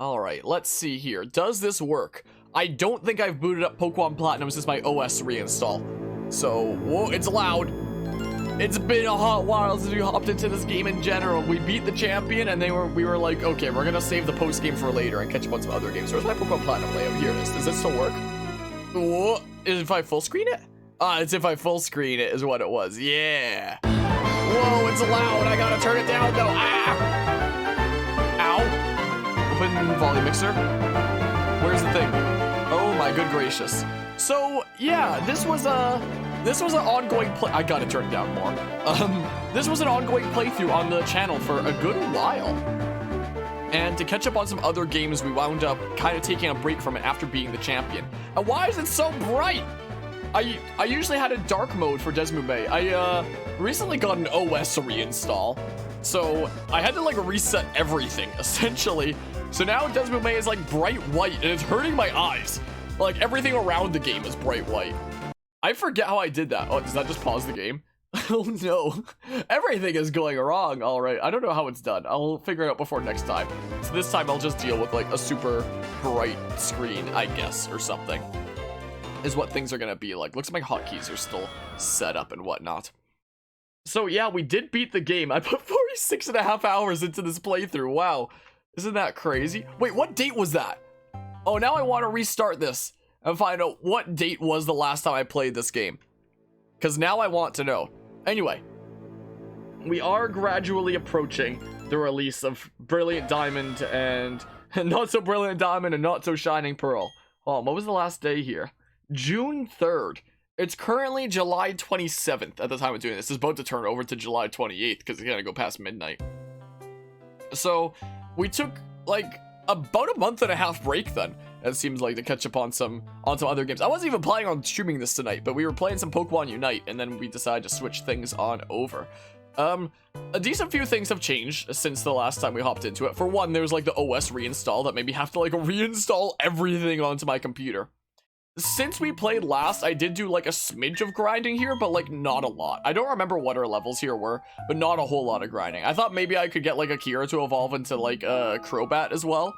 Alright, let's see here. Does this work? I don't think I've booted up Pokemon Platinum since my OS reinstall. So, whoa, it's loud. It's been a hot while since we hopped into this game in general. We beat the champion, and we were like, okay, we're gonna save the post game for later and catch up on some other games. Where's my Pokemon Platinum layout? Here it is. Does it still work? Whoa, if I full screen it? It's if I full screen it is what it was. Yeah. Whoa, it's loud. I gotta turn it down though. Ah! Ow. Open volume mixer. Where's the thing? Oh my good gracious. So yeah, this was an ongoing play. I gotta turn it down more. This was an ongoing playthrough on the channel for a good while. And to catch up on some other games, we wound up kind of taking a break from it after being the champion. And why is it so bright? I usually had a dark mode for DeSmuME. I recently got an OS reinstall, so I had to like reset everything essentially. So now DeSmuME is like bright white, and it's hurting my eyes. Like everything around the game is bright white. I forget how I did that. Oh, does that just pause the game? Oh no, everything is going wrong. All right, I don't know how it's done. I'll figure it out before next time. So this time I'll just deal with like a super bright screen, I guess, or something. Is what things are gonna be like. Looks like my hotkeys are still set up and whatnot. So yeah, we did beat the game. I put 46.5 hours into this playthrough. Wow, isn't that crazy? Wait, what date was that? Oh, now I want to restart this and find out what date was the last time I played this game. Because now I want to know. Anyway, we are gradually approaching the release of Brilliant Diamond and Not So Brilliant Diamond and Not So Shining Pearl. Oh, what was the last day here? June 3rd. It's currently July 27th at the time of doing this. It's about to turn over to July 28th because it's gonna go past midnight. So we took like about a month and a half break then, it seems like, to catch up on some other games. I wasn't even planning on streaming this tonight, but we were playing some Pokemon Unite, and then we decided to switch things on over. A decent few things have changed since the last time we hopped into it. For one, there's like the OS reinstall that made me have to like reinstall everything onto my computer. Since we played last, I did do like a smidge of grinding here, but like not a lot. I don't remember what our levels here were, but not a whole lot of grinding. I thought maybe I could get like Akira to evolve into like a Crobat as well,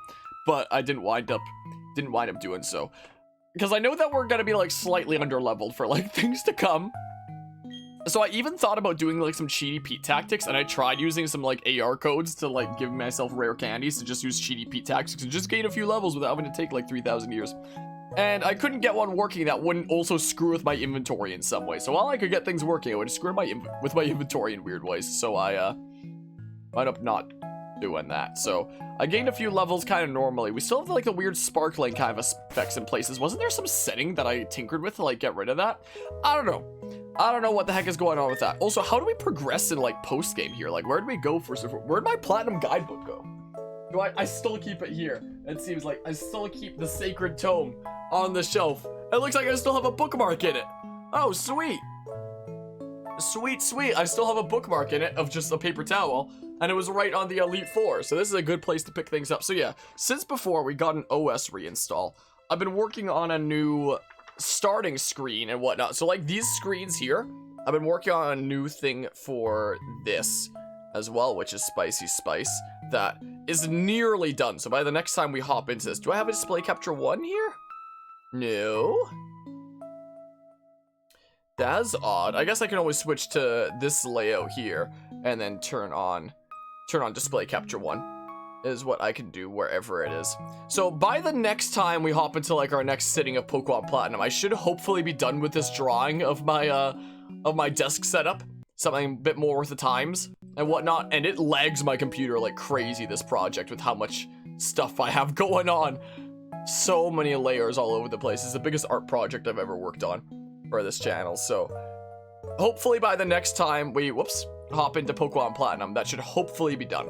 but I didn't wind up doing so. Because I know that we're gonna be like slightly under-leveled for like things to come. So I even thought about doing like some Cheaty Pete tactics, and I tried using some like AR codes to like give myself rare candies to just use Cheaty Pete tactics and just gain a few levels without having to take like 3,000 years. And I couldn't get one working that wouldn't also screw with my inventory in some way. So while I could get things working, it would screw with my inventory in weird ways. So I wound up not doing that. So I gained a few levels kind of normally. We still have like the weird sparkling kind of effects in places. Wasn't there some setting that I tinkered with to like get rid of that? I don't know. I don't know what the heck is going on with that. Also, how do we progress in like post game here? Like, where did we go first? Where'd my platinum guidebook go? Do I still keep it here? It seems like I still keep the sacred tome on the shelf. It looks like I still have a bookmark in it. Oh, sweet. Sweet, sweet. I still have a bookmark in it of just a paper towel, and it was right on the Elite Four. So this is a good place to pick things up. So yeah, since before we got an OS reinstall, I've been working on a new starting screen and whatnot. So like these screens here, I've been working on a new thing for this as well, which is Spicy Spice, that is nearly done. So by the next time we hop into this, do I have a display capture 1 here? No. That's odd. I guess I can always switch to this layout here and then turn on display capture 1 is what I can do wherever it is. So by the next time we hop into like our next sitting of Pokemon Platinum, I should hopefully be done with this drawing of my desk setup. Something a bit more worth the times and whatnot, and it lags my computer like crazy, this project, with how much stuff I have going on. So many layers all over the place. It's the biggest art project I've ever worked on for this channel, so hopefully by the next time we, hop into Pokemon Platinum, that should hopefully be done.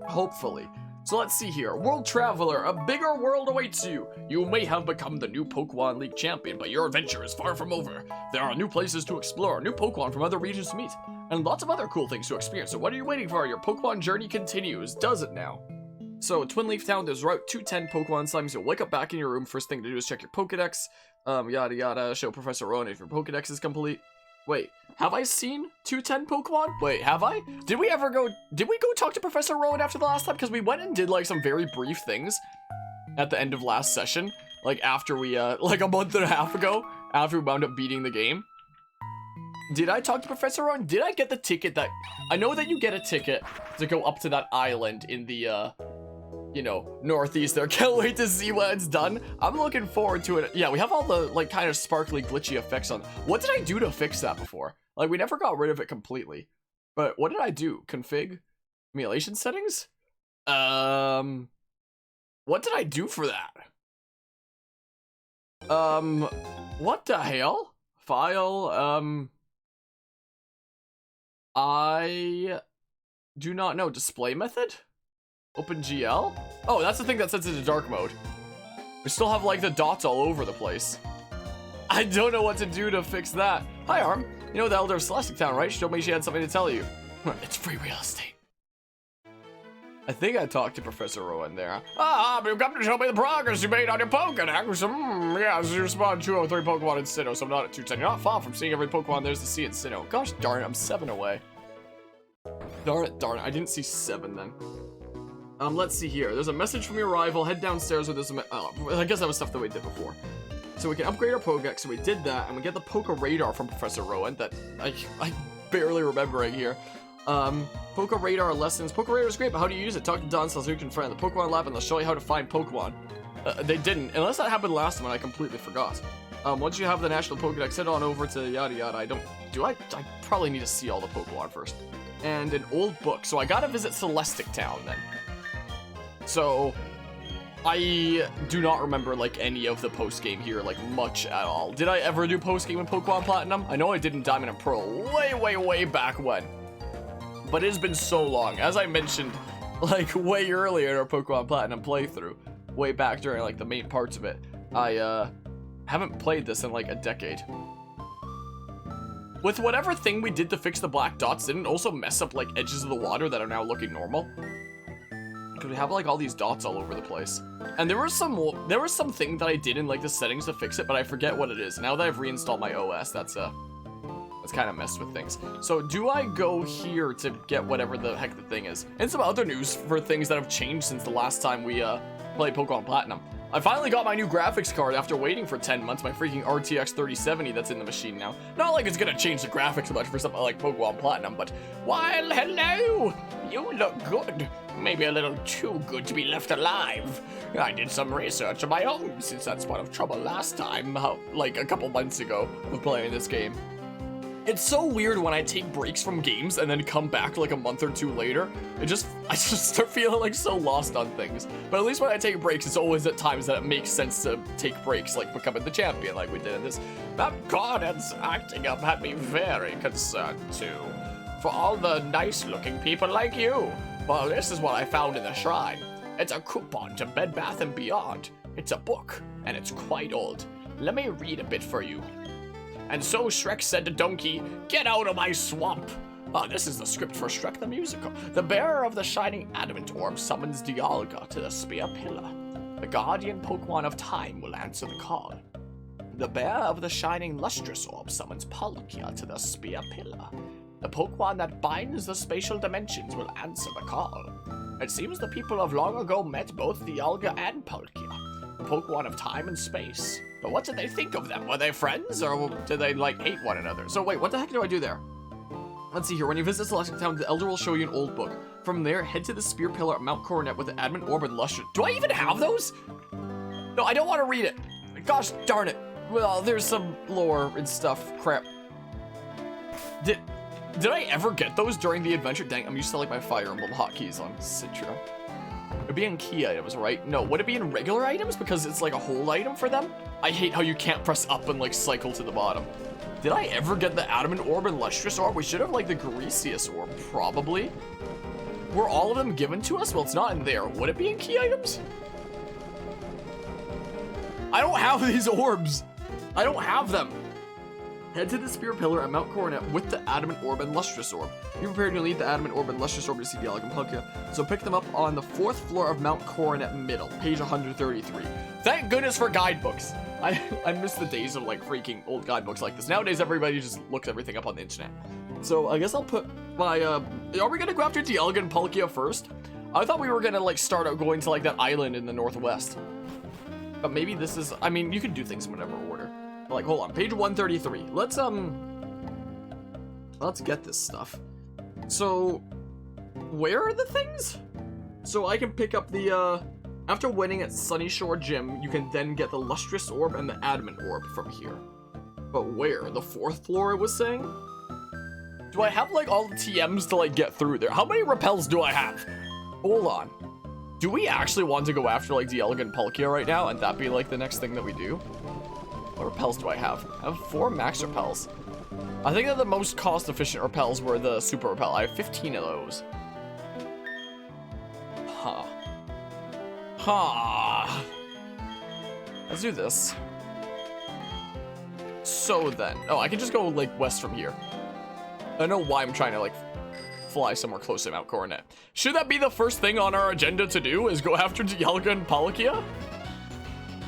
Hopefully. So let's see here. World Traveler, a bigger world awaits you. You may have become the new Pokemon League champion, but your adventure is far from over. There are new places to explore, new Pokemon from other regions to meet, and lots of other cool things to experience. So what are you waiting for? Your Pokemon journey continues, does it now? So Twin Leaf Town, there's Route 210 Pokemon Slimes. You'll wake up back in your room. First thing to do is check your Pokedex. Yada yada. Show Professor Rowan if your Pokedex is complete. Wait, have I seen 210 Pokemon? Wait, have I? Did we go talk to Professor Rowan after the last time? Because we went and did like some very brief things at the end of last session. Like after we, like a month and a half ago, after we wound up beating the game. Did I talk to Professor Rowan? Did I get the ticket that, I know that you get a ticket to go up to that island in the, you know, northeast there. Can't wait to see when it's done. I'm looking forward to it. Yeah, we have all the, like, kind of sparkly, glitchy effects on. What did I do to fix that before? Like, we never got rid of it completely. But what did I do? Config? Emulation settings? What did I do for that? What the hell? File, I do not know. Display method? OpenGL? Oh, that's the thing that sets it to dark mode. We still have like the dots all over the place. I don't know what to do to fix that. Hi, Arm. You know the Elder of Celestic Town, right? She told me she had something to tell you. It's free real estate. I think I talked to Professor Rowan there. You've come to show me the progress you made on your Pokédex. Yes, you spawned 203 Pokemon in Sinnoh, so I'm not at 210. You're not far from seeing every Pokemon there's to see in Sinnoh. Gosh darn it, I'm 7 away. Darn it, I didn't see 7 then. Let's see here. There's a message from your rival. Head downstairs with this. I guess that was stuff that we did before. So we can upgrade our Pokedex. So we did that, and we get the Poke Radar from Professor Rowan that I barely remember right here. Poke Radar lessons. Poke Radar is great, but how do you use it? Talk to Don so you can friend the Pokemon Lab, and they'll show you how to find Pokemon. They didn't, unless that happened last time and I completely forgot. Once you have the National Pokedex, head on over to yada yada. I probably need to see all the Pokemon first. And an old book, so I gotta visit Celestic Town then. So, I do not remember, like, any of the post-game here, like, much at all. Did I ever do post-game in Pokemon Platinum? I know I did in Diamond and Pearl way back when. But it has been so long. As I mentioned, like, way earlier in our Pokemon Platinum playthrough, way back during, like, the main parts of it, I, haven't played this in, like, a decade. With whatever thing we did to fix the black dots, didn't also mess up, like, edges of the water that are now looking normal. Because we have, like, all these dots all over the place. And there was something that I did in, like, the settings to fix it, but I forget what it is. Now that I've reinstalled my OS, that's kind of messed with things. So do I go here to get whatever the heck the thing is? And some other news for things that have changed since the last time we played Pokemon Platinum. I finally got my new graphics card after waiting for 10 months, my freaking RTX 3070 that's in the machine now. Not like it's gonna change the graphics much for something like Pokemon Platinum, but while hello, you look good. Maybe a little too good to be left alive. I did some research of my own since that spot of trouble last time, like a couple months ago, of playing this game. It's so weird when I take breaks from games and then come back like a month or two later. I just start feeling like so lost on things. But at least when I take breaks, it's always at times that it makes sense to take breaks, like becoming the champion like we did in this. That Gordon's acting up had me very concerned too. For all the nice looking people like you. Well, this is what I found in the shrine. It's a coupon to Bed Bath & Beyond. It's a book, and it's quite old. Let me read a bit for you. And so Shrek said to Donkey, "Get out of my swamp." This is the script for Shrek the Musical. The bearer of the shining adamant orb summons Dialga to the Spear Pillar. The guardian Pokemon of time will answer the call. The bearer of the shining lustrous orb summons Palkia to the Spear Pillar. The Pokemon that binds the spatial dimensions will answer the call. It seems the people of long ago met both Dialga and Palkia, the Pokemon of time and space. But what did they think of them? Were they friends, or did they, like, hate one another? So wait, what the heck do I do there? Let's see here. When you visit Celestic Town, the Elder will show you an old book. From there, head to the Spear Pillar at Mount Coronet with the Adamant Orb and Lustrous. Do I even have those? No, I don't want to read it. Gosh darn it. Well, there's some lore and stuff. Crap. Did I ever get those during the adventure? Dang, I'm used to, like, my Fire Emblem hotkeys on Citra. It'd be in key items, right? No, would it be in regular items? Because it's like a hold item for them? I hate how you can't press up and like cycle to the bottom. Did I ever get the Adamant Orb and Lustrous Orb? We should have like the Greasius Orb, probably. Were all of them given to us? Well, it's not in there. Would it be in key items? I don't have these orbs. I don't have them. Head to the Spear Pillar at Mount Coronet with the Adamant Orb and Lustrous Orb. Be prepared to lead the Adamant Orb and Lustrous Orb to see the Elegant Palkia, so pick them up on the 4th floor of Mount Coronet Middle, page 133. Thank goodness for guidebooks. I miss the days of like freaking old guidebooks like this. Nowadays everybody just looks everything up on the internet. So I guess I'll put my, are we gonna go after the Elegant Palkia first? I thought we were gonna like start out going to like that island in the northwest. But maybe this is, I mean, you can do things in whatever order. Like, hold on, page 133. Let's get this stuff. So, where are the things? So I can pick up the, after winning at Sunny Shore Gym, you can then get the Lustrous Orb and the Adamant Orb from here. But where? The 4th floor, it was saying? Do I have, like, all the TMs to, like, get through there? How many repels do I have? Hold on. Do we actually want to go after, like, the Elegant Palkia right now, and that be, like, the next thing that we do? What repels do I have? I have 4 max repels. I think that the most cost-efficient repels were the Super Repel. I have 15 of those. Huh. Huh. Let's do this. So then. Oh, I can just go, like, west from here. I don't know why I'm trying to, like, fly somewhere close to Mount Coronet. Should that be the first thing on our agenda to do, is go after Dialga and Palkia?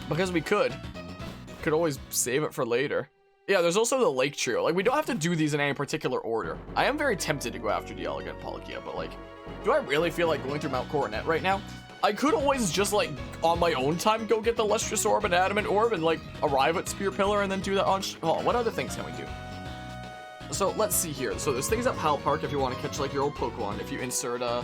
Because we could. Could always save it for later. Yeah, there's also the Lake Trio. Like, we don't have to do these in any particular order. I am very tempted to go after Dialga and Palkia, but, like, do I really feel like going through Mount Coronet right now? I could always just, like, on my own time, go get the Lustrous Orb and Adamant Orb and, like, arrive at Spear Pillar and then do that on... Oh, what other things can we do? So, let's see here. So, there's things at Pal Park if you want to catch, like, your old Pokemon. If you insert a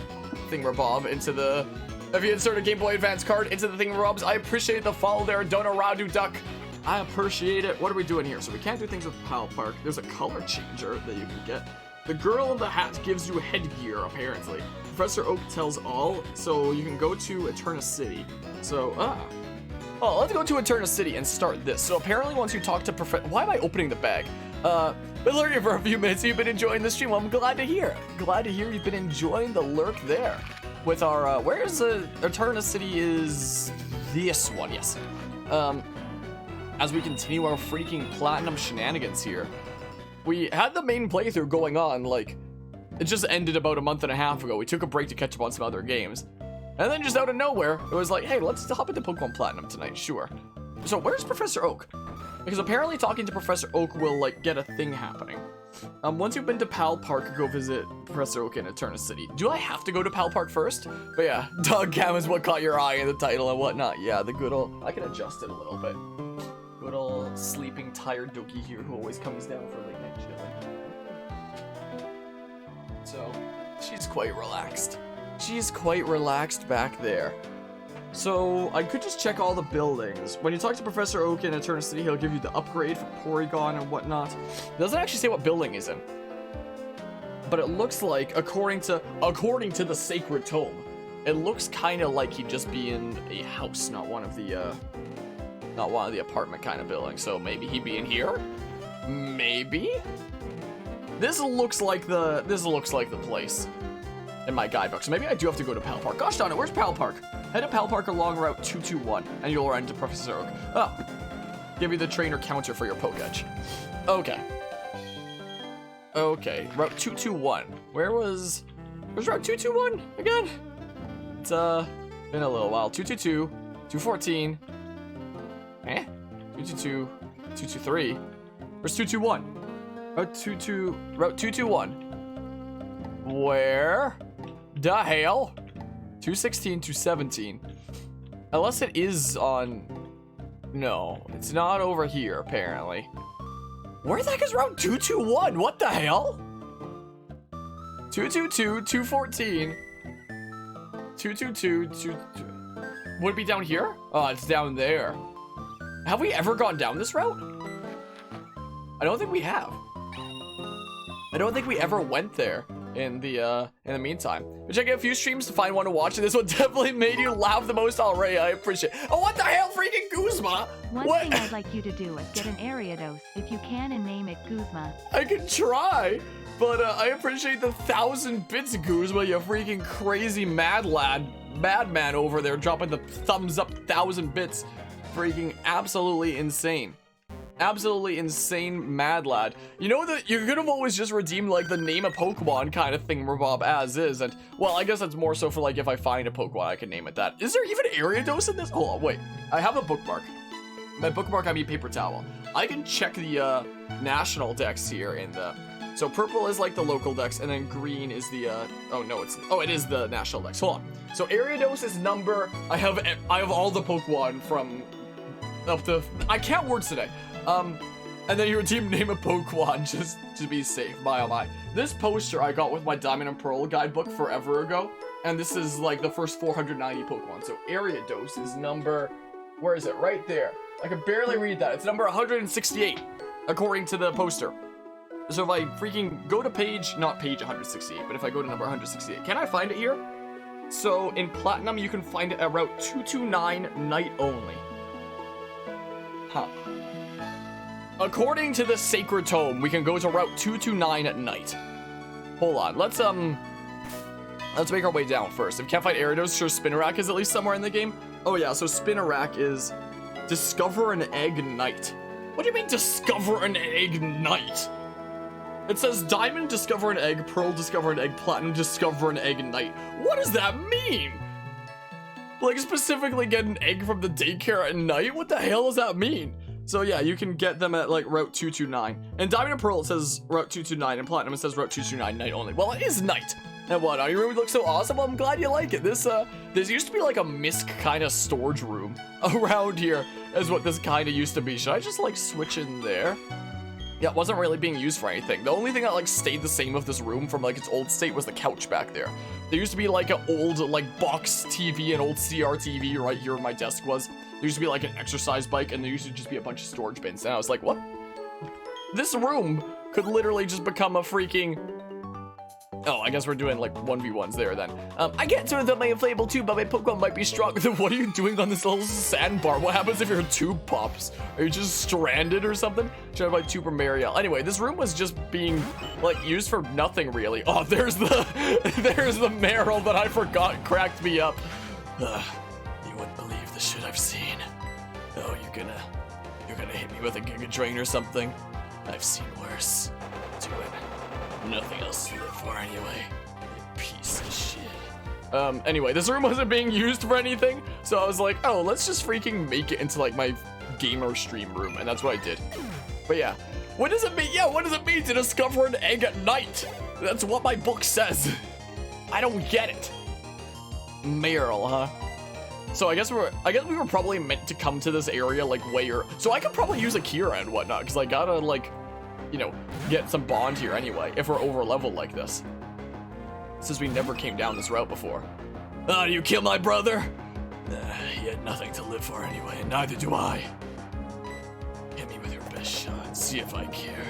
Thingamabob into the... If you insert a Game Boy Advance card into the Thingamabobs, I appreciate the follow there, Donoradu Duck. I appreciate it. What are we doing here? So, we can't do things with Pal Park. There's a color changer that you can get. The girl in the hat gives you headgear, apparently. Professor Oak tells all, so you can go to Eterna City. So, oh, let's go to Eterna City and start this. So apparently once you talk to why am I opening the bag? Been lurking for a few minutes, you've been enjoying the stream. Well, I'm glad to hear. Glad to hear you've been enjoying the lurk there. With our, where's Eterna City is this one, yes. As we continue our freaking platinum shenanigans here. We had the main playthrough going on, like, it just ended about a month and a half ago. We took a break to catch up on some other games. And then just out of nowhere, it was like, hey, let's hop into Pokemon Platinum tonight, sure. So where's Professor Oak? Because apparently talking to Professor Oak will, like, get a thing happening. Once you've been to Pal Park, go visit Professor Oak in Eterna City. Do I have to go to Pal Park first? But yeah, Dog Cam is what caught your eye in the title and whatnot. Yeah, the good old, I can adjust it a little bit. Good old sleeping, tired Doki here who always comes down for late night chilling. So, she's quite relaxed. She's quite relaxed back there. So, I could just check all the buildings. When you talk to Professor Oak in Eterna City, he'll give you the upgrade for Porygon and whatnot. It doesn't actually say what building he's in. But it looks like, according to the Sacred Tome, it looks kind of like he'd just be in a house, not one of the apartment kind of buildings. So maybe he'd be in here? Maybe? This looks like the place in my guidebook. So maybe I do have to go to Pal Park. Gosh darn it, where's Pal Park? Head to Pal Park along Route 221, and you'll run into Professor Oak. Oh, give you the trainer counter for your Poketch. Okay. Okay, Route 221. Where's Route 221 again? It's been a little while. 222, 214. 222, 223. Where's 221? Route 221. Where the hell? 216, 217. Unless it is on... No, it's not over here, apparently. Where the heck is Route 221? What the hell? 222, 214. 222, 2... Would it be down here? Oh, it's down there. Have we ever gone down this route? I don't think we have. I don't think we ever went there in the meantime. But check out a few streams to find one to watch, and this one definitely made you laugh the most already. I appreciate it. Oh, what the hell, freaking Guzma? One thing I'd like you to do is get an Ariados, if you can, and name it Guzma. I can try, but I appreciate the 1,000 bits, Guzma, you freaking crazy madman over there, dropping the thumbs up 1,000 bits. Freaking absolutely insane. Absolutely insane mad lad. You know that you could have always just redeemed like the name a Pokemon kind of thing, Bob, as is. And well, I guess that's more so for like if I find a Pokemon, I can name it that. Is there even Ariados in this? Hold on, wait. I have a bookmark. By bookmark, I mean paper towel. I can check the national dex here in the. So purple is like the local dex, and then green is the. It is the national dex. Hold on. So Ariados is number. I have all the Pokemon from up to. I can't words today. And then you redeem name a Pokemon just to be safe. My oh my. This poster I got with my Diamond and Pearl guidebook forever ago, and this is like the first 490 Pokemon. So Ariados is number. Where is it? Right there. I can barely read that. It's number 168, according to the poster. So if I freaking go to not page 168, but if I go to number 168, can I find it here? So in Platinum, you can find it at Route 229, night only. Huh. According to the Sacred Tome, we can go to Route 229 at night. Hold on, let's make our way down first. If we can't find Ariados, sure Spinarak is at least somewhere in the game. Oh yeah, so Spinarak is discover an egg night. What do you mean discover an egg night? It says Diamond discover an egg, Pearl discover an egg, Platinum discover an egg night. What does that mean? Like specifically get an egg from the daycare at night? What the hell does that mean? So yeah, you can get them at like Route 229. And Diamond and Pearl it says Route 229, and Platinum it says Route 229 night only. Well, it is night. And what? Your room looks so awesome. Well, I'm glad you like it. This used to be like a misc kind of storage room around here, is what this kind of used to be. Should I just like switch in there? Yeah, it wasn't really being used for anything. The only thing that like stayed the same of this room from like its old state was the couch back there. There used to be like an old like box TV, an old CRTV right here where my desk was. There used to be like an exercise bike, and there used to just be a bunch of storage bins. And I was like, what? This room could literally just become a freaking. Oh, I guess we're doing like 1v1s there then. I can't sort of my inflatable tube, but my Pokemon might be strong. Then what are you doing on this little sandbar? What happens if your tube pops? Are you just stranded or something? Should I buy tube from Marielle? Anyway, this room was just being like used for nothing really. Oh, there's the Meryl that I forgot cracked me up. You wouldn't believe the shit I've seen. Oh, you're gonna hit me with a Giga Drain or something? I've seen worse. Do it. Nothing else to live for anyway. You piece of shit. Anyway, this room wasn't being used for anything, so I was like, oh, let's just freaking make it into like my gamer stream room, and that's what I did. But yeah, what does it mean? Yeah, what does it mean to discover an egg at night? That's what my book says. I don't get it. Meryl, huh? So I guess we were probably meant to come to this area like so I could probably use Akira and whatnot, because I gotta like, you know, get some bond here anyway, if we're over leveled like this. Since we never came down this route before. Oh, you kill my brother? He had nothing to live for anyway, and neither do I. Hit me with your best shot, see if I care.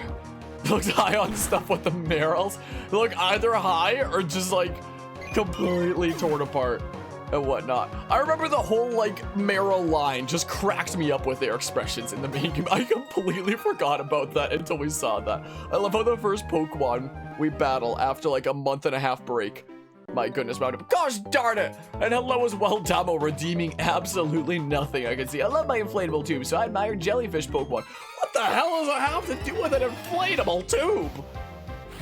Looks high on stuff with the Meryls. Look either high or just like completely torn apart and whatnot. I remember the whole like Meryl line just cracked me up with their expressions in the main game. I completely forgot about that until we saw that. I love how the first Pokemon we battle after like a month-and-a-half break. My goodness, gosh darn it! And hello as well, Damo, redeeming absolutely nothing I can see. I love my inflatable tube, so I admire jellyfish Pokemon. What the hell does that have to do with an inflatable tube?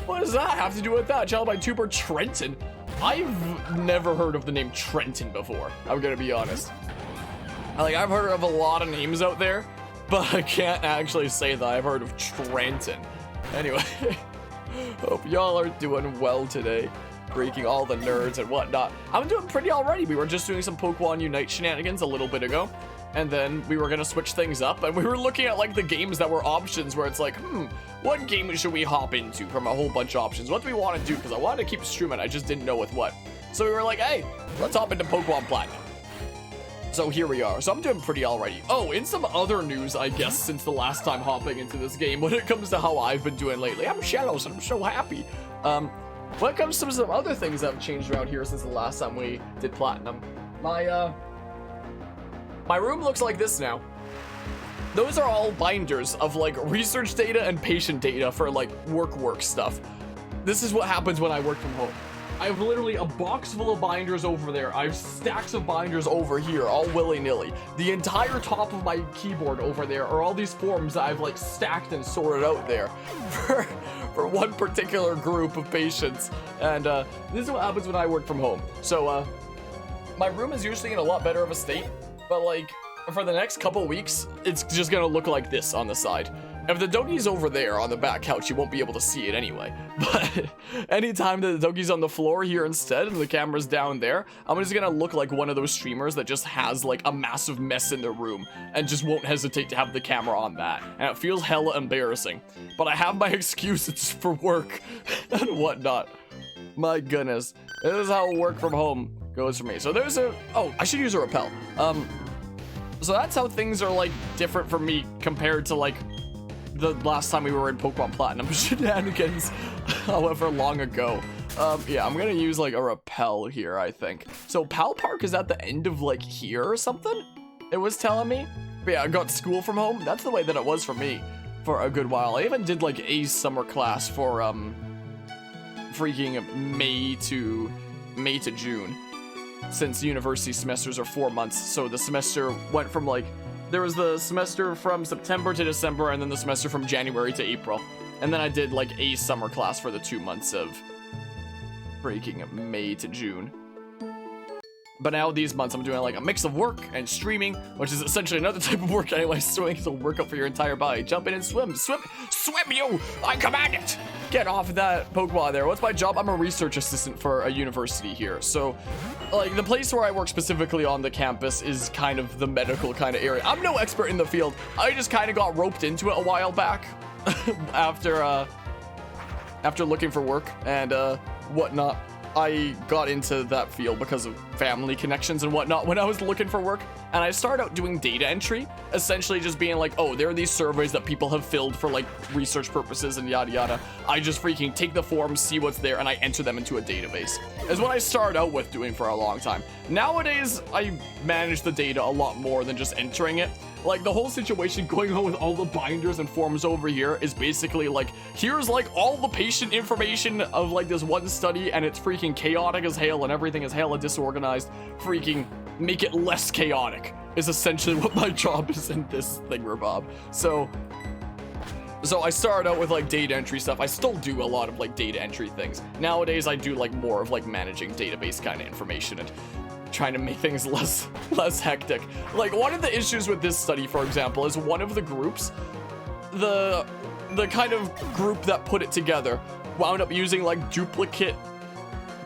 What does that have to do with that? Challenge by tuber Trenton. I've never heard of the name Trenton before, I'm gonna be honest. I've heard of a lot of names out there, but I can't actually say that I've heard of Trenton. Anyway, hope y'all are doing well today, breaking all the nerds and whatnot. I'm doing pretty already. We were just doing some Pokemon Unite shenanigans a little bit ago, and then we were gonna switch things up, and we were looking at like the games that were options where it's like, what game should we hop into from a whole bunch of options? What do we want to do? Because I wanted to keep streaming, I just didn't know with what. So we were like, hey, let's hop into Pokemon Platinum. So here we are. So I'm doing pretty already. Oh, in some other news, I guess, since the last time hopping into this game, when it comes to how I've been doing lately, I'm Shadows and I'm so happy. When it comes to some other things that have changed around here since the last time we did Platinum, my room looks like this now. Those are all binders of like research data and patient data for like work stuff. This is what happens when I work from home. I have literally a box full of binders over there. I have stacks of binders over here, all willy-nilly. The entire top of my keyboard over there are all these forms that I've like stacked and sorted out there for one particular group of patients. And this is what happens when I work from home. So my room is usually in a lot better of a state, but like for the next couple weeks, it's just gonna look like this on the side. If the doggy's over there on the back couch, you won't be able to see it anyway. But anytime that the doggy's on the floor here instead and the camera's down there, I'm just gonna look like one of those streamers that just has like a massive mess in their room and just won't hesitate to have the camera on that. And it feels hella embarrassing. But I have my excuses for work and whatnot. My goodness. This is how work from home goes for me. So there's a... Oh, I should use a repel. So that's how things are like different for me compared to like the last time we were in Pokemon Platinum shenanigans, however long ago. Yeah, I'm gonna use like a repel here, I think. So Pal Park is at the end of like here or something, it was telling me. But yeah, I got school from home. That's the way that it was for me for a good while. I even did like a summer class for freaking May to June, since university semesters are 4 months. So the semester went from like, there was the semester from September to December, and then the semester from January to April. And then I did like a summer class for the 2 months of freaking May to June. But now these months I'm doing like a mix of work and streaming, which is essentially another type of work anyway. Swimming is a workout for your entire body. Jump in and swim. Swim, you! I command it! Get off that Pokemon there. What's my job? I'm a research assistant for a university here. So, like, the place where I work specifically on the campus is kind of the medical kind of area. I'm no expert in the field. I just kind of got roped into it a while back after looking for work and whatnot. I got into that field because of family connections and whatnot when I was looking for work. And I started out doing data entry, essentially just being like, oh, there are these surveys that people have filled for like research purposes and yada yada. I just freaking take the forms, see what's there, and I enter them into a database. Is what I started out with doing for a long time. Nowadays, I manage the data a lot more than just entering it. Like, the whole situation going on with all the binders and forms over here is basically like, here's like all the patient information of like this one study, and it's freaking chaotic as hell and everything is hella disorganized. Freaking make it less chaotic is essentially what my job is in this thing, Bob. So I started out with like data entry stuff. I still do a lot of like data entry things. Nowadays I do like more of like managing database kind of information and trying to make things less hectic. Like, one of the issues with this study, for example, is one of the groups, the kind of group that put it together wound up using like duplicate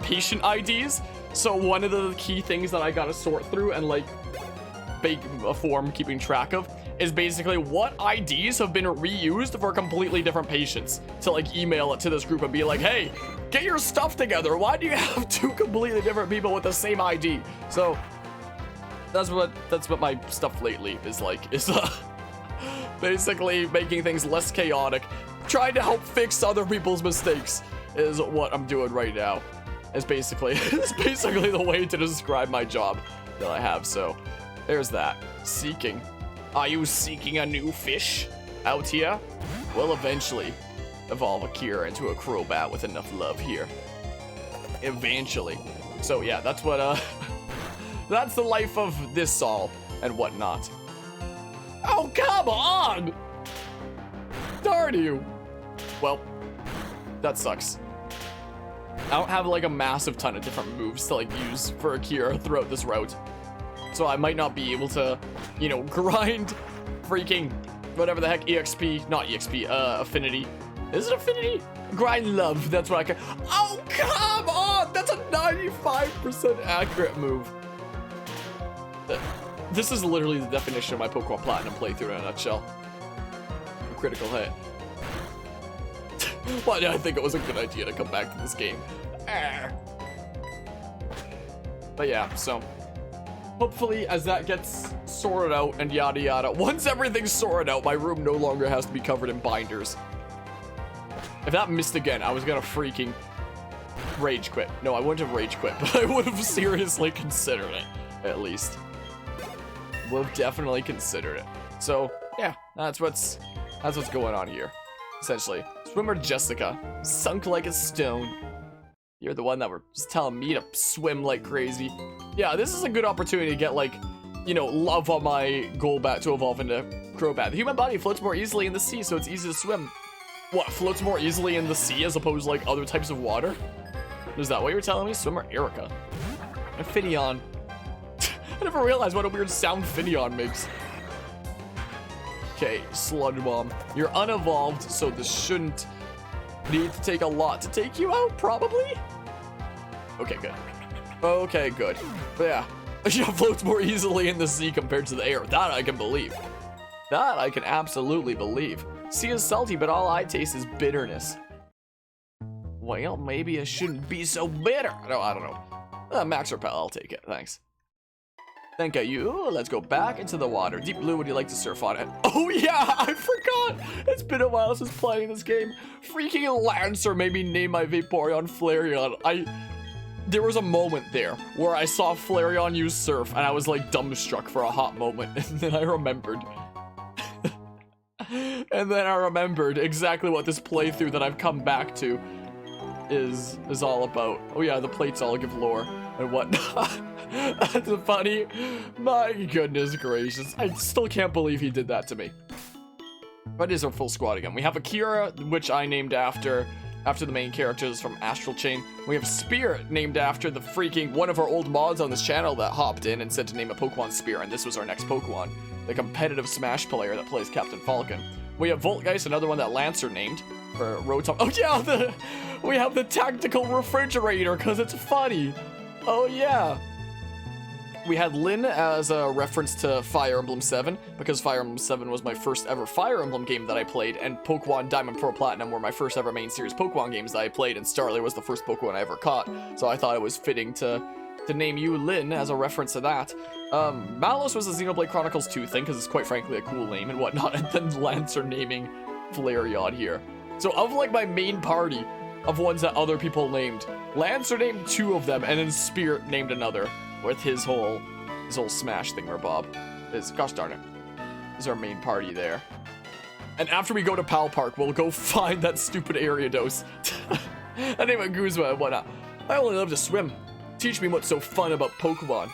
patient IDs. So one of the key things that I gotta sort through and like bake a form keeping track of is basically what IDs have been reused for completely different patients, to like email it to this group and be like, hey, get your stuff together. Why do you have two completely different people with the same ID? So that's what my stuff lately is like, is basically making things less chaotic, trying to help fix other people's mistakes is what I'm doing right now. It's basically the way to describe my job that I have. So there's that. Seeking. Are you seeking a new fish out here? We'll eventually evolve a Kira into a Crobat with enough love here. Eventually. So yeah, that's what that's the life of this Saul and whatnot. Oh, come on! Darn you! Well, that sucks. I don't have like a massive ton of different moves to like use for Akira throughout this route. So I might not be able to, you know, grind freaking whatever the heck, not EXP, affinity. Is it affinity? Grind love, that's what I can. Oh, come on! That's a 95% accurate move. This is literally the definition of my Pokemon Platinum playthrough in a nutshell. A critical hit. Why did I think it was a good idea to come back to this game? But yeah, so hopefully as that gets sorted out and yada yada, once everything's sorted out, my room no longer has to be covered in binders. If that missed again, I was gonna freaking rage quit. No, I wouldn't have rage quit, but I would have seriously considered it, at least. Would have definitely considered it. So yeah, that's what's going on here, essentially. Swimmer Jessica, sunk like a stone. You're the one that was telling me to swim like crazy. Yeah, this is a good opportunity to get, like, you know, love on my Golbat to evolve into Crobat. The human body floats more easily in the sea, so it's easy to swim. What, floats more easily in the sea as opposed to, like, other types of water? Is that what you're telling me? Swimmer Erica. A Finneon. I never realized what a weird sound Finneon makes. Okay, Sludge Bomb. You're unevolved, so this shouldn't need to take a lot to take you out, probably? Okay, good. Okay, good. But yeah, she floats more easily in the sea compared to the air. That I can believe. That I can absolutely believe. Sea is salty, but all I taste is bitterness. Well, maybe it shouldn't be so bitter. No, I don't know. Max Repel, I'll take it. Thanks. Thank you. Let's go back into the water. Deep Blue, would you like to surf on it? Oh yeah, I forgot. It's been a while since playing this game. Freaking Lancer made me name my Vaporeon Flareon. There was a moment there where I saw Flareon use surf and I was like dumbstruck for a hot moment. And then I remembered. And then I remembered exactly what this playthrough that I've come back to is all about. Oh yeah, the plates all give lore and whatnot. That's funny. My goodness gracious. I still can't believe he did that to me. What is our full squad again? We have Akira, which I named after the main characters from Astral Chain. We have Spirit, named after the freaking one of our old mods on this channel that hopped in and said to name a Pokemon Spirit, and this was our next Pokemon. The competitive Smash player that plays Captain Falcon. We have Voltgeist, another one that Lancer named for Rotom. Oh yeah, we have the tactical refrigerator because it's funny. Oh yeah. We had Lyn as a reference to Fire Emblem 7, because Fire Emblem 7 was my first ever Fire Emblem game that I played, and Pokemon Diamond Pearl Platinum were my first ever main series Pokemon games that I played, and Starly was the first Pokemon I ever caught, so I thought it was fitting to name you Lyn as a reference to that. Malos was a Xenoblade Chronicles 2 thing, because it's quite frankly a cool name and whatnot, and then Lancer naming Flareon here. So of like my main party of ones that other people named, Lancer named 2 of them, and then Spirit named another. With his whole Smash thingamabob. Gosh darn it. Is our main party there. And after we go to Pal Park, we'll go find that stupid Ariados. I name it Guzma and whatnot. I only love to swim. Teach me what's so fun about Pokemon.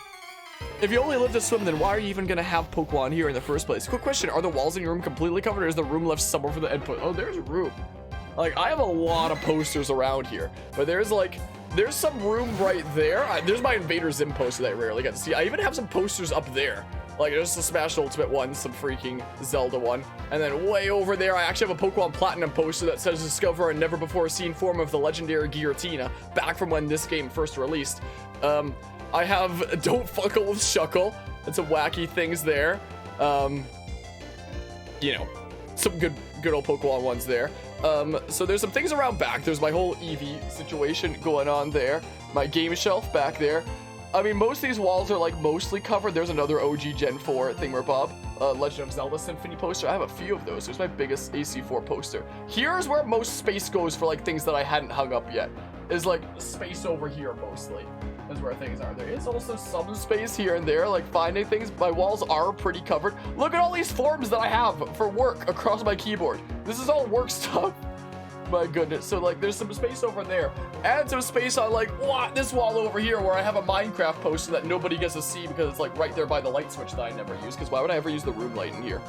If you only live to swim, then why are you even gonna have Pokemon here in the first place? Quick question, are the walls in your room completely covered, or is the room left somewhere for the input? Oh, there's room. Like, I have a lot of posters around here, but there's some room right there. There's my Invader Zim poster that I rarely get to see. I even have some posters up there. Like, there's the Smash Ultimate one, some freaking Zelda one. And then way over there, I actually have a Pokemon Platinum poster that says discover a never-before-seen form of the legendary Giratina, back from when this game first released. I have Don't Fuckle with Shuckle, and some wacky things there. You know, some good old Pokemon ones there. So there's some things around back. There's my whole Eevee situation going on there. My game shelf back there. I mean, most of these walls are like mostly covered. There's another OG Gen 4 thingamabob. Legend of Zelda Symphony poster. I have a few of those. There's my biggest AC4 poster. Here's where most space goes for like things that I hadn't hung up yet. Is like space over here mostly. Is where things are. There is also some space here and there, like finding things. My walls are pretty covered. Look at all these forms that I have for work across my keyboard. This is all work stuff. My goodness. So like there's some space over there and some space on like this wall over here where I have a Minecraft poster that nobody gets to see because it's like right there by the light switch that I never use, because why would I ever use the room light in here?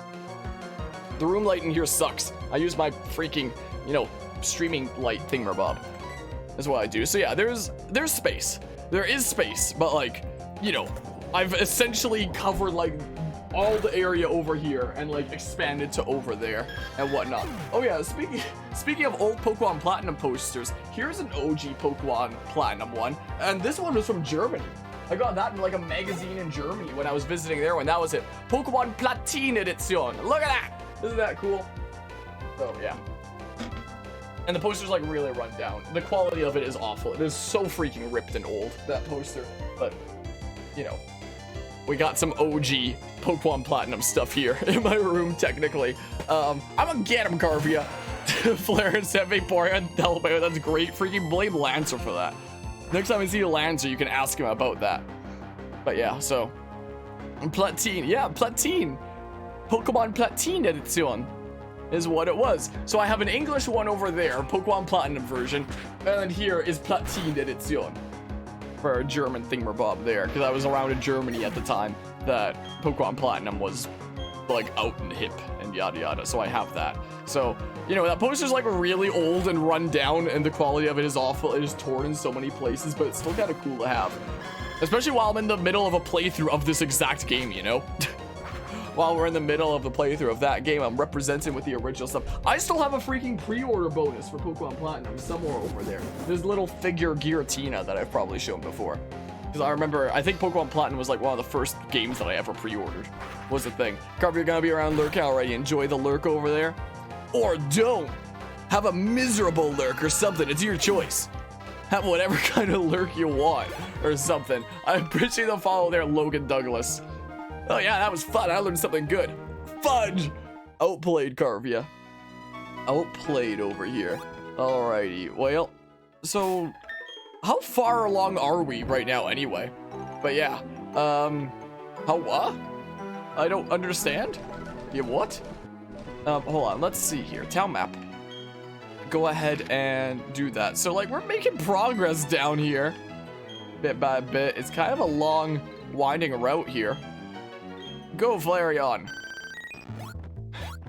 The room light in here sucks. I use my freaking, you know, streaming light thingamabob. That's what I do. So yeah, there's space. There is space, but like, you know, I've essentially covered like all the area over here and like expanded to over there and whatnot. Oh yeah, speaking of old Pokemon Platinum posters, here's an OG Pokemon Platinum one, and this one was from Germany. I got that in like a magazine in Germany when I was visiting there when that was it. Pokemon Platine Edition. Look at that! Isn't that cool? So yeah. And the poster's like really run down. The quality of it is awful. It is so freaking ripped and old, that poster. But, you know, we got some OG Pokemon Platinum stuff here in my room, technically. I'm gonna get him, Garvia. Flare and Seve, Vaporeon, Delaware, that's great. Freaking blame Lancer for that. Next time I see a Lancer, you can ask him about that. But yeah, so. Platine, yeah, Platine. Pokemon Platine Edition. is what it was. So I have an English one over there, Pokemon Platinum version, and then here is Platine Edition for a German thingamabob there, because I was around in Germany at the time that Pokemon Platinum was like out and hip and yada yada, so I have that. So, you know, that poster's like really old and run down and the quality of it is awful. It is torn in so many places, but it's still kind of cool to have. Especially while I'm in the middle of a playthrough of this exact game, you know? While we're in the middle of the playthrough of that game, I'm representing with the original stuff. I still have a freaking pre-order bonus for Pokemon Platinum somewhere over there. There's a little figure Giratina that I've probably shown before. Because I remember, I think Pokemon Platinum was like one of the first games that I ever pre-ordered. Was the thing. Carver, you're gonna be around Lurk already. Enjoy the Lurk over there. Or don't. Have a miserable Lurk or something. It's your choice. Have whatever kind of Lurk you want or something. I appreciate the follow there, Logan Douglas. Oh yeah, that was fun. I learned something good. Fudge! Outplayed, Carvia. Outplayed over here. Alrighty, well, so how far along are we right now anyway? But yeah, how what? I don't understand. Yeah, what? Hold on, let's see here. Town map. Go ahead and do that. So like, we're making progress down here. Bit by bit. It's kind of a long, winding route here. Go Flareon.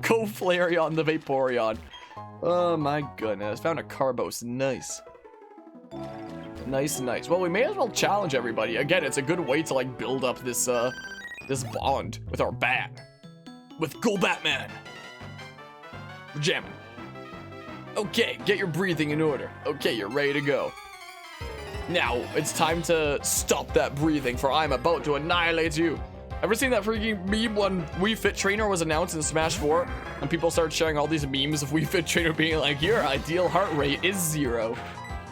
Go Flareon the Vaporeon. Oh my goodness. Found a Carbos. Nice. Nice, nice. Well, we may as well challenge everybody. Again, it's a good way to like build up this this bond with our bat. With Go Batman. We're jamming. Okay, get your breathing in order. Okay, you're ready to go. Now, it's time to stop that breathing, for I'm about to annihilate you. Ever seen that freaking meme when Wii Fit Trainer was announced in Smash 4? And people started sharing all these memes of Wii Fit Trainer being like, your ideal heart rate is 0.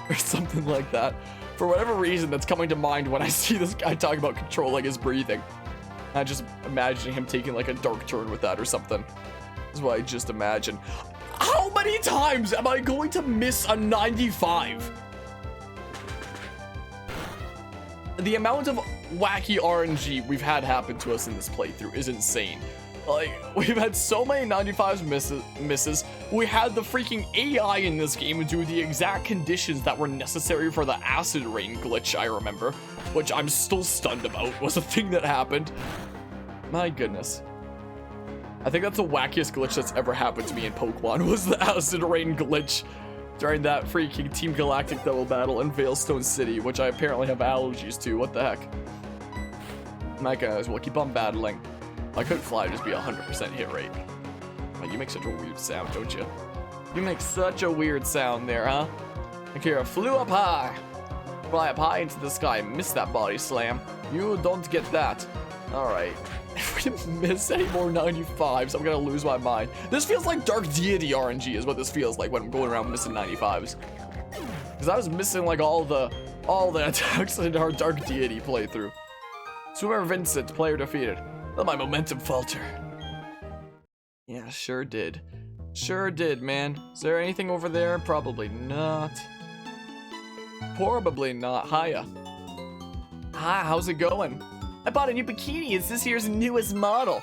Or something like that. For whatever reason, that's coming to mind when I see this guy talk about controlling his breathing. I just imagining him taking like a dark turn with that or something. That's what I just imagine. How many times am I going to miss a 95? The amount of wacky RNG we've had happen to us in this playthrough is insane. Like, we've had so many 95s misses. We had the freaking AI in this game do the exact conditions that were necessary for the acid rain glitch, I remember. Which I'm still stunned about, was a thing that happened. My goodness. I think that's the wackiest glitch that's ever happened to me in Pokemon, was the acid rain glitch during that freaking Team Galactic double battle in Veilstone City, which I apparently have allergies to. What the heck? My guys, we'll keep on battling. I could fly just be 100% hit rate. Oh, you make such a weird sound, don't you? You make such a weird sound there, huh? Akira flew up high. Fly up high into the sky. Miss that body slam. You don't get that. Alright. If we miss any more 95s, I'm gonna lose my mind. This feels like Dark Deity RNG is what this feels like when I'm going around missing 95s. Because I was missing like all the attacks in our Dark Deity playthrough. Swimmer Vincent, player defeated. Let my momentum falter. Yeah, sure did. Sure did, man. Is there anything over there? Probably not. Probably not. Hiya. Hi, how's it going? I bought a new bikini. It's this year's newest model.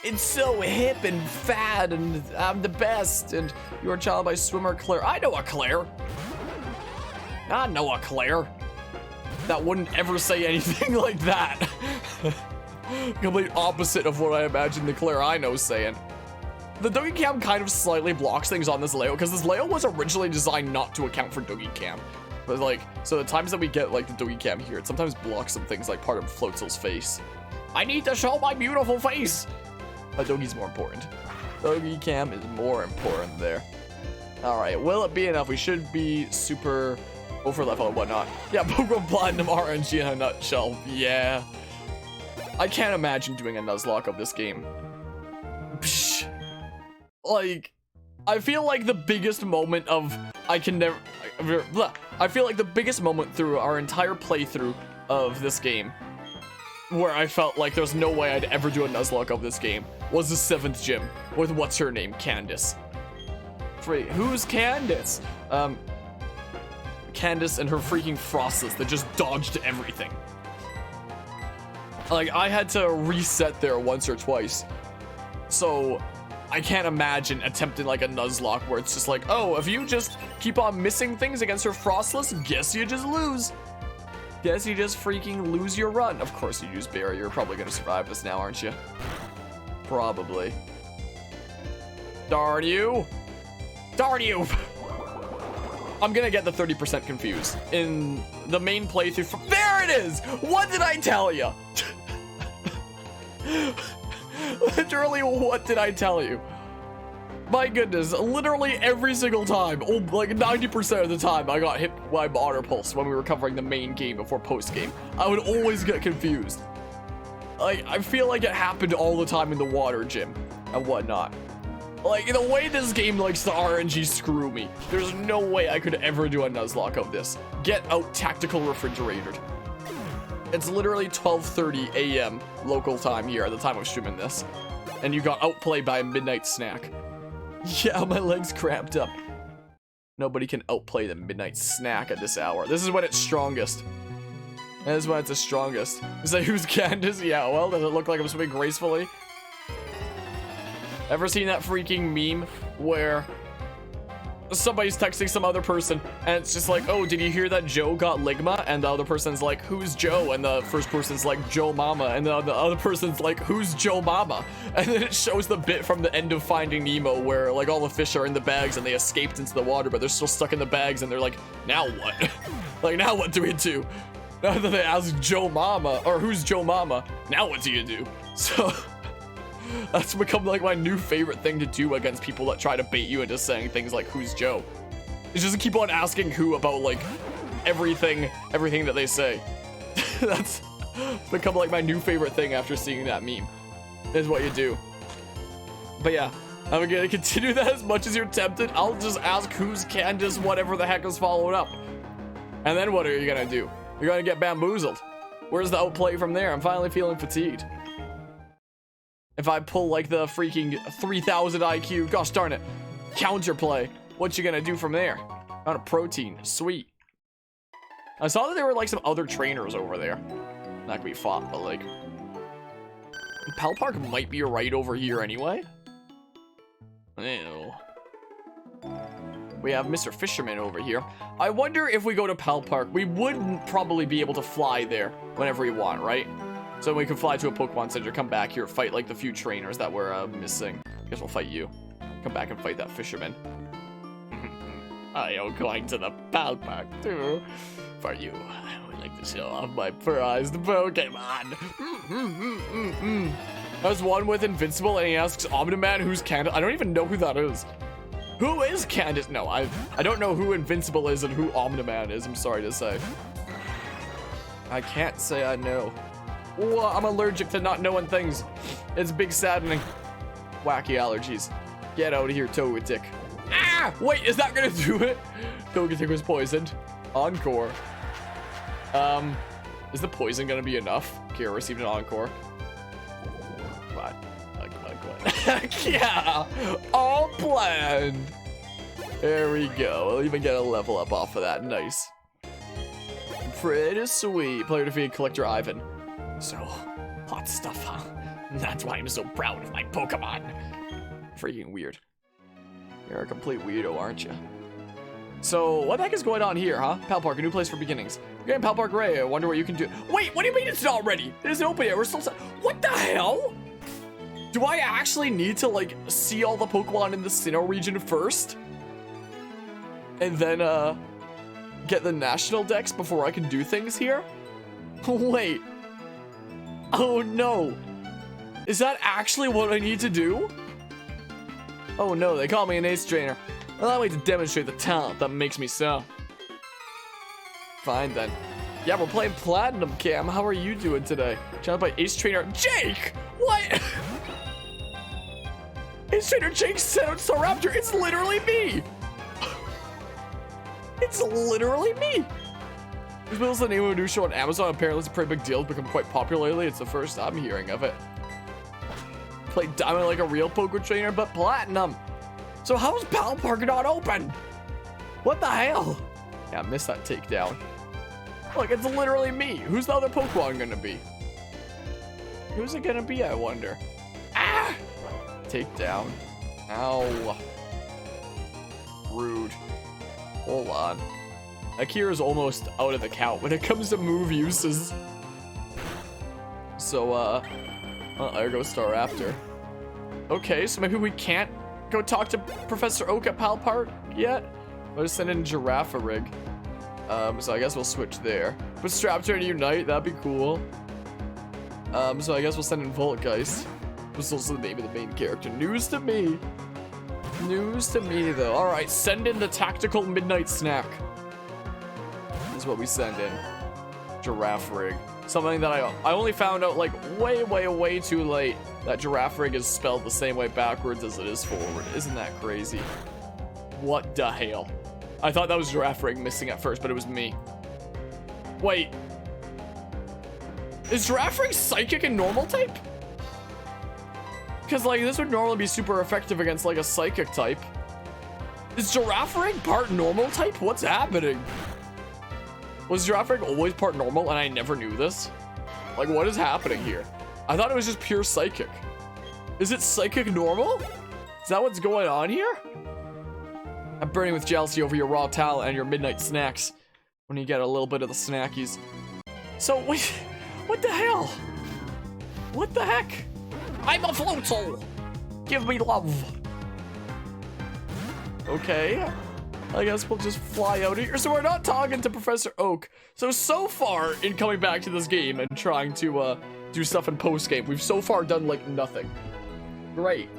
It's so hip and fad, and I'm the best. And you are child by swimmer Claire. I know a Claire. I know a Claire. That wouldn't ever say anything like that. Complete opposite of what I imagine the Claire I know saying. The Doggy Cam kind of slightly blocks things on this layout, because this layout was originally designed not to account for Doggy Cam. But like, so the times that we get like the Doggy Cam here, it sometimes blocks some things like part of Floatzel's face. I need to show my beautiful face! But Doggy's more important. Doggy Cam is more important there. Alright, will it be enough? We should be super over level and whatnot. Yeah, Pokemon Platinum RNG in a nutshell. Yeah. I can't imagine doing a Nuzlocke of this game. Psh. Like, I feel like the biggest moment of I feel like the biggest moment through our entire playthrough of this game, where I felt like there's no way I'd ever do a Nuzlocke of this game, was the 7th gym with what's her name, Candace. Wait, who's Candace? Candace and her freaking Frostless that just dodged everything. Like, I had to reset there once or twice. So, I can't imagine attempting like a Nuzlocke where it's just like, oh, if you just keep on missing things against your Frostless, guess you just lose. Guess you just freaking lose your run. Of course you use Barrier. You're probably gonna survive this now, aren't you? Probably. Darn you. Darn you. I'm gonna get the 30% confused in the main playthrough. There it is. What did I tell you? Literally, what did I tell you? My goodness, literally every single time, oh, like 90% of the time, I got hit by Water Pulse when we were covering the main game before post-game. I would always get confused. Like, I feel like it happened all the time in the water gym and whatnot. Like, the way this game likes to RNG screw me, there's no way I could ever do a Nuzlocke of this. Get out tactical refrigerated. It's literally 12:30 a.m. local time here at the time of streaming this. And you got outplayed by a midnight snack. Yeah, my legs cramped up. Nobody can outplay the midnight snack at this hour. This is when it's strongest. That is when it's the strongest. Is that who's Candace? Yeah, well, does it look like I'm swimming gracefully? Ever seen that freaking meme where somebody's texting some other person and it's just like, oh, did you hear that Joe got Ligma? And the other person's like, who's Joe? And the first person's like, Joe Mama. And the other person's like, who's Joe Mama? And then it shows the bit from the end of Finding Nemo where like all the fish are in the bags and they escaped into the water, but they're still stuck in the bags and they're like, now what? Like, now what do we do? Now that they ask Joe Mama, or who's Joe Mama, now what do you do? So that's become like my new favorite thing to do against people that try to bait you into saying things like, who's Joe? It's just keep on asking who about like everything that they say. That's become like my new favorite thing after seeing that meme, is what you do. But yeah, I'm gonna continue that as much as you're tempted. I'll just ask who's Candace, whatever the heck is followed up. And then what are you gonna do? You're gonna get bamboozled. Where's the outplay from there? I'm finally feeling fatigued. If I pull like the freaking 3000 IQ, gosh darn it, counterplay, what you gonna do from there? On a protein, sweet. I saw that there were like some other trainers over there that could be fought, but like, Pal Park might be right over here anyway. Ew. We have Mr. Fisherman over here. I wonder if we go to Pal Park, we would probably be able to fly there whenever we want, right? So we can fly to a Pokemon Center, come back here, fight like the few trainers that we're missing. I guess we'll fight you. Come back and fight that fisherman. I am going to the Pal Park too. For you, I would like to show off my prized Pokemon. There's one with Invincible and he asks Omniman who's Candace. I don't even know who that is. Who is Candace? No, I don't know who Invincible is and who Omniman is, I'm sorry to say. I can't say I know. Well, I'm allergic to not knowing things. It's big saddening. Wacky allergies. Get out of here, Togetic. Ah! Wait, is that gonna do it? Togetic was poisoned. Encore. Is the poison gonna be enough? Kira received an encore. What? Yeah! All planned! There we go. We'll even get a level up off of that. Nice. Pretty sweet. Player defeated Collector Ivan. So, hot stuff, huh? That's why I'm so proud of my Pokemon. Freaking weird. You're a complete weirdo, aren't you? So, what the heck is going on here, huh? Pal Park, a new place for beginnings. You're in Pal Park Ray. I wonder what you can do. Wait, what do you mean it's not ready? It isn't open yet. We're still... What the hell? Do I actually need to, like, see all the Pokemon in the Sinnoh region first? And then, get the national dex before I can do things here? Wait. Oh no. Is that actually what I need to do? Oh no, they call me an ace trainer. Allow me to demonstrate the talent that makes me so. Fine then. Yeah, we're playing Platinum, Cam. How are you doing today? Challenged by ace trainer Jake! What? Ace trainer Jake sent out Staraptor. It's literally me! It's literally me! This is the name of a new show on Amazon. Apparently it's a pretty big deal. It's become quite popular lately. It's the first I'm hearing of it. Play Diamond like a real poker trainer, but Platinum. So how's Pal Park not open? What the hell? Yeah, I missed that takedown. Look, it's literally me. Who's the other Pokemon gonna be? Who's it gonna be, I wonder? Ah! Takedown. Ow. Rude. Hold on. Akira's almost out of the count when it comes to move uses. So, there goes Star Raptor. Okay, so maybe we can't go talk to Professor Oak at Pal Park yet? I'll just send in Giraffe-a-Rig. So I guess we'll switch there. Put Straptor to Unite, that'd be cool. So I guess we'll send in Voltgeist. Was also maybe the main character. News to me. News to me, though. Alright, send in the Tactical Midnight Snack. Is what we send in. Giraffe-Rig. Something that I only found out, like, way too late. That Giraffe-Rig is spelled the same way backwards as it is forward. Isn't that crazy? What the hell? I thought that was Giraffe-Rig missing at first, but it was me. Wait. Is Giraffe-Rig Psychic and Normal type? Because, like, this would normally be super effective against, like, a Psychic type. Is Giraffe-Rig part Normal type? What's happening? Was Giraffe-Rig always part Normal and I never knew this? Like, what is happening here? I thought it was just pure Psychic. Is it Psychic Normal? Is that what's going on here? I'm burning with jealousy over your raw talent and your midnight snacks. When you get a little bit of the snackies. So, wait, what the hell? What the heck? I'm a Floatzel! Give me love. Okay. I guess we'll just fly out of here. So we're not talking to Professor Oak. So far in coming back to this game and trying to do stuff in post-game, we've so far done, like, nothing. Great.